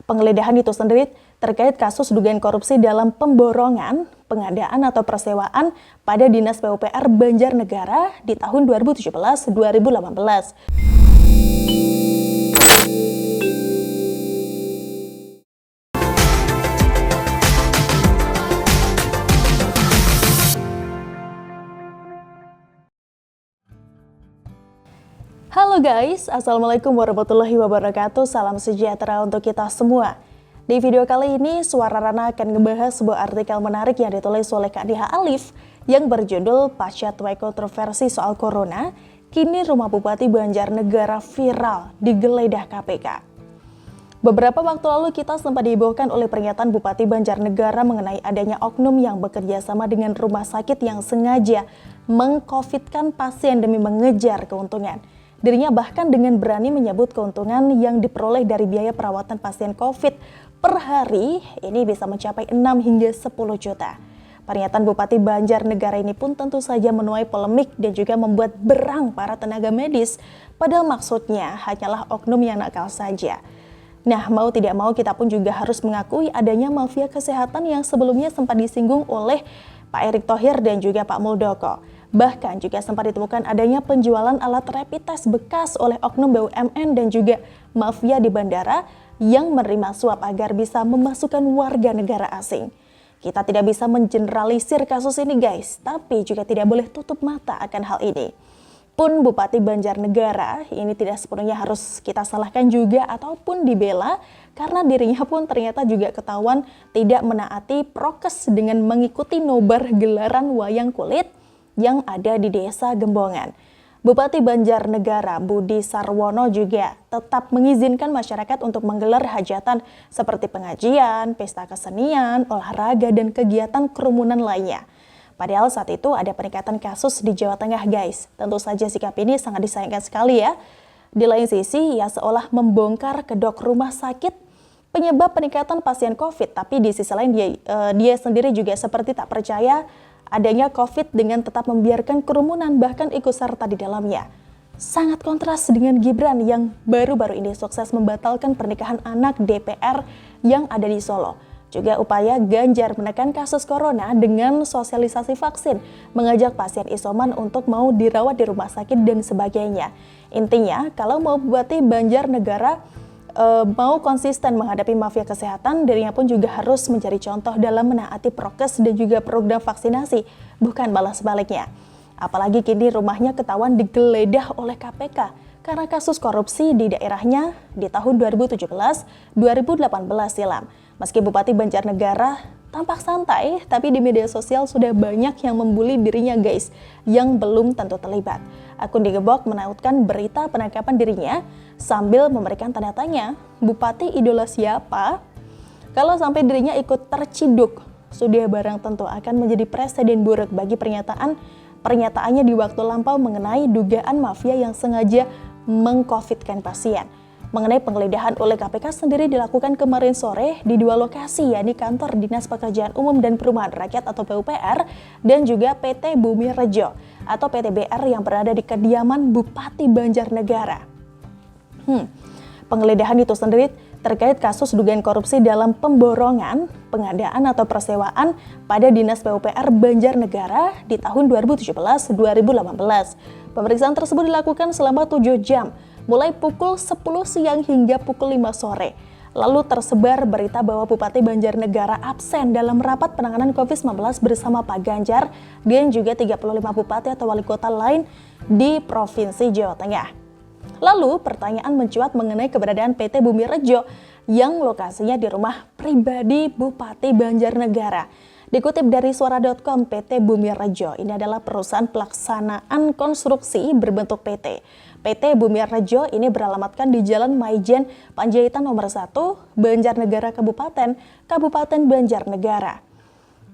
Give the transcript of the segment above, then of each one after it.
Penggeledahan itu sendiri terkait kasus dugaan korupsi dalam pemborongan, pengadaan atau persewaan pada Dinas PUPR Banjarnegara di tahun 2017-2018. Halo guys, Assalamualaikum warahmatullahi wabarakatuh. Salam sejahtera untuk kita semua. Di video kali ini, Suara Rana akan ngebahas sebuah artikel menarik yang ditulis oleh Kak Diha Alif yang berjudul Pasca tuai kontroversi soal corona, kini rumah Bupati Banjarnegara viral digeledah KPK. Beberapa waktu lalu kita sempat dihebohkan oleh pernyataan Bupati Banjarnegara mengenai adanya oknum yang bekerja sama dengan rumah sakit yang sengaja meng-covidkan pasien demi mengejar keuntungan. Dirinya bahkan dengan berani menyebut keuntungan yang diperoleh dari biaya perawatan pasien COVID per hari ini bisa mencapai 6 hingga 10 juta. Pernyataan Bupati Banjarnegara ini pun tentu saja menuai polemik dan juga membuat berang para tenaga medis, padahal maksudnya hanyalah oknum yang nakal saja. Nah, mau tidak mau kita pun juga harus mengakui adanya mafia kesehatan yang sebelumnya sempat disinggung oleh Pak Erick Thohir dan juga Pak Muldoko. Bahkan juga sempat ditemukan adanya penjualan alat rapid test bekas oleh oknum BUMN dan juga mafia di bandara yang menerima suap agar bisa memasukkan warga negara asing. Kita tidak bisa mengeneralisir kasus ini guys, tapi juga tidak boleh tutup mata akan hal ini. Pun Bupati Banjarnegara ini tidak sepenuhnya harus kita salahkan juga ataupun dibela karena dirinya pun ternyata juga ketahuan tidak menaati prokes dengan mengikuti nobar gelaran wayang kulit yang ada di Desa Gembongan. Bupati Banjarnegara Budi Sarwono juga tetap mengizinkan masyarakat untuk menggelar hajatan seperti pengajian, pesta kesenian, olahraga, dan kegiatan kerumunan lainnya. Padahal saat itu ada peningkatan kasus di Jawa Tengah guys. Tentu saja sikap ini sangat disayangkan sekali ya. Di lain sisi, ia seolah membongkar kedok rumah sakit penyebab peningkatan pasien COVID. Tapi di sisi lain dia sendiri juga seperti tak percaya adanya COVID dengan tetap membiarkan kerumunan bahkan ikut serta di dalamnya. Sangat kontras dengan Gibran yang baru-baru ini sukses membatalkan pernikahan anak DPR yang ada di Solo. Juga upaya Ganjar menekan kasus corona dengan sosialisasi vaksin, mengajak pasien isoman untuk mau dirawat di rumah sakit dan sebagainya. Intinya, kalau mau Bupati Banjarnegara mau konsisten menghadapi mafia kesehatan, dirinya pun juga harus mencari contoh dalam menaati prokes dan juga program vaksinasi, bukan malah sebaliknya. Apalagi kini rumahnya ketahuan digeledah oleh KPK karena kasus korupsi di daerahnya di tahun 2017-2018 silam. Meski Bupati Banjarnegara tampak santai, tapi di media sosial sudah banyak yang membuli dirinya guys, yang belum tentu terlibat. Akun Digebok menautkan berita penangkapan dirinya sambil memberikan tanda tanya, Bupati idola siapa? Kalau sampai dirinya ikut terciduk, sudah barang tentu akan menjadi presiden buruk bagi pernyataannya di waktu lampau mengenai dugaan mafia yang sengaja meng-covidkan pasien. Mengenai penggeledahan oleh KPK sendiri dilakukan kemarin sore di dua lokasi, yakni kantor Dinas Pekerjaan Umum dan Perumahan Rakyat atau PUPR dan juga PT Bumi Rejo atau PTBR yang berada di kediaman Bupati Banjarnegara. Penggeledahan itu sendiri terkait kasus dugaan korupsi dalam pemborongan, pengadaan atau persewaan pada Dinas PUPR Banjarnegara di tahun 2017-2018. Pemeriksaan tersebut dilakukan selama 7 jam, mulai pukul 10 siang hingga pukul 5 sore. Lalu tersebar berita bahwa Bupati Banjarnegara absen dalam rapat penanganan COVID-19 bersama Pak Ganjar dan juga 35 bupati atau wali kota lain di Provinsi Jawa Tengah. Lalu pertanyaan mencuat mengenai keberadaan PT Bumi Rejo yang lokasinya di rumah pribadi Bupati Banjarnegara. Dikutip dari suara.com, PT Bumi Rejo ini adalah perusahaan pelaksanaan konstruksi berbentuk PT. PT Bumi Rejo ini beralamatkan di Jalan Maijen Panjaitan nomor 1, Banjarnegara Kabupaten Banjarnegara.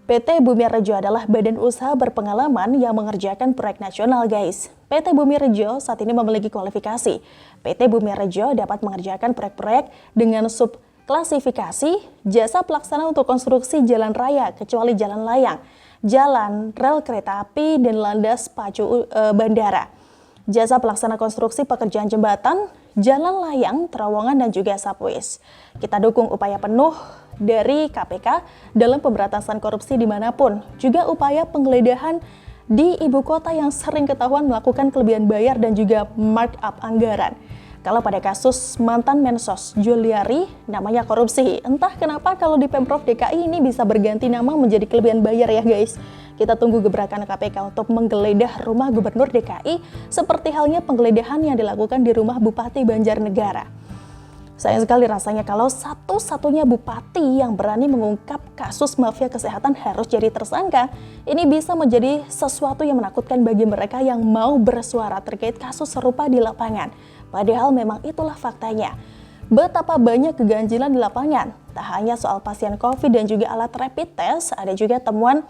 PT Bumi Rejo adalah badan usaha berpengalaman yang mengerjakan proyek nasional guys. PT Bumi Rejo saat ini memiliki kualifikasi. PT Bumi Rejo dapat mengerjakan proyek-proyek dengan subklasifikasi jasa pelaksana untuk konstruksi jalan raya kecuali jalan layang, jalan, rel kereta api, dan landas pacu bandara. Jasa pelaksana konstruksi pekerjaan jembatan, jalan layang, terowongan, dan juga subways. Kita dukung upaya penuh dari KPK dalam pemberantasan korupsi dimanapun, juga upaya penggeledahan di ibu kota yang sering ketahuan melakukan kelebihan bayar dan juga markup anggaran. Kalau pada kasus mantan Mensos Juliari, namanya korupsi. Entah kenapa kalau di Pemprov DKI ini bisa berganti nama menjadi kelebihan bayar ya guys. Kita tunggu gebrakan KPK untuk menggeledah rumah Gubernur DKI seperti halnya penggeledahan yang dilakukan di rumah Bupati Banjarnegara. Sayang sekali rasanya kalau satu-satunya bupati yang berani mengungkap kasus mafia kesehatan harus jadi tersangka. Ini bisa menjadi sesuatu yang menakutkan bagi mereka yang mau bersuara terkait kasus serupa di lapangan. Padahal memang itulah faktanya. Betapa banyak keganjilan di lapangan. Tak hanya soal pasien COVID dan juga alat rapid test, ada juga temuan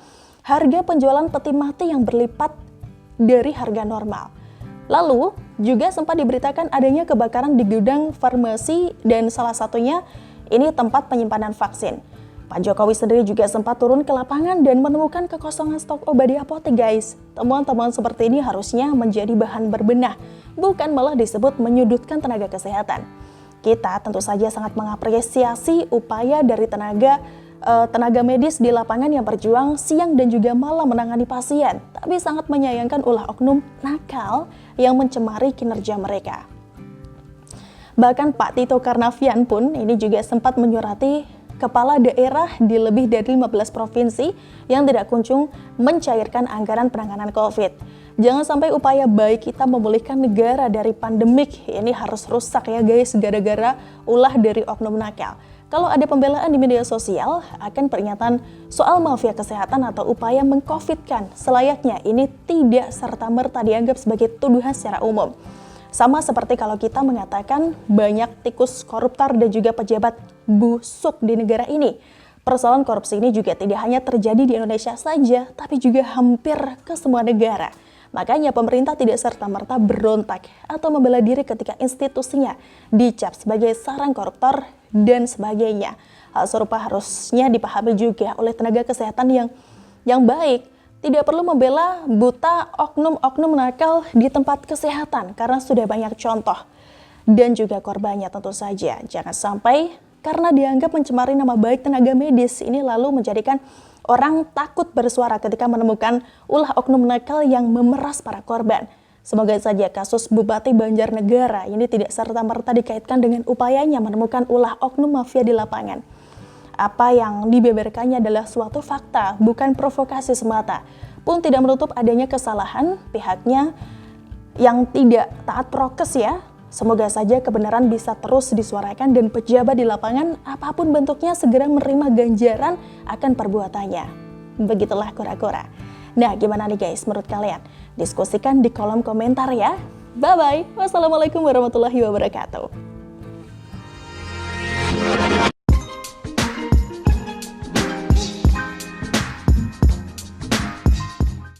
harga penjualan peti mati yang berlipat dari harga normal. Lalu, juga sempat diberitakan adanya kebakaran di gudang farmasi dan salah satunya ini tempat penyimpanan vaksin. Pak Jokowi sendiri juga sempat turun ke lapangan dan menemukan kekosongan stok obat di apotek guys. Temuan-temuan seperti ini harusnya menjadi bahan berbenah, bukan malah disebut menyudutkan tenaga kesehatan. Kita tentu saja sangat mengapresiasi upaya dari tenaga medis di lapangan yang berjuang siang dan juga malam menangani pasien, tapi sangat menyayangkan ulah oknum nakal yang mencemari kinerja mereka. Bahkan Pak Tito Karnavian pun ini juga sempat menyurati kepala daerah di lebih dari 15 provinsi yang tidak kunjung mencairkan anggaran penanganan COVID. Jangan sampai upaya baik kita memulihkan negara dari pandemik ini harus rusak ya guys, gara-gara ulah dari oknum nakal. Kalau ada pembelaan di media sosial akan pernyataan soal mafia kesehatan atau upaya meng-COVID-kan, selayaknya ini tidak serta-merta dianggap sebagai tuduhan secara umum. Sama seperti kalau kita mengatakan banyak tikus koruptor dan juga pejabat busuk di negara ini. Persoalan korupsi ini juga tidak hanya terjadi di Indonesia saja, tapi juga hampir ke semua negara. Makanya pemerintah tidak serta-merta berontak atau membela diri ketika institusinya dicap sebagai sarang koruptor dan sebagainya. Hal serupa harusnya dipahami juga oleh tenaga kesehatan yang baik. Tidak perlu membela buta oknum-oknum nakal di tempat kesehatan karena sudah banyak contoh. Dan juga korbannya tentu saja. Jangan sampai karena dianggap mencemari nama baik tenaga medis ini lalu menjadikan orang takut bersuara ketika menemukan ulah oknum nakal yang memeras para korban. Semoga saja kasus Bupati Banjarnegara ini tidak serta-merta dikaitkan dengan upayanya menemukan ulah oknum mafia di lapangan. Apa yang dibeberkannya adalah suatu fakta, bukan provokasi semata. Pun tidak menutup adanya kesalahan pihaknya yang tidak taat prokes ya. Semoga saja kebenaran bisa terus disuarakan dan pejabat di lapangan apapun bentuknya segera menerima ganjaran akan perbuatannya. Begitulah kura-kura. Nah, gimana nih guys menurut kalian? Diskusikan di kolom komentar ya. Bye-bye. Wassalamualaikum warahmatullahi wabarakatuh.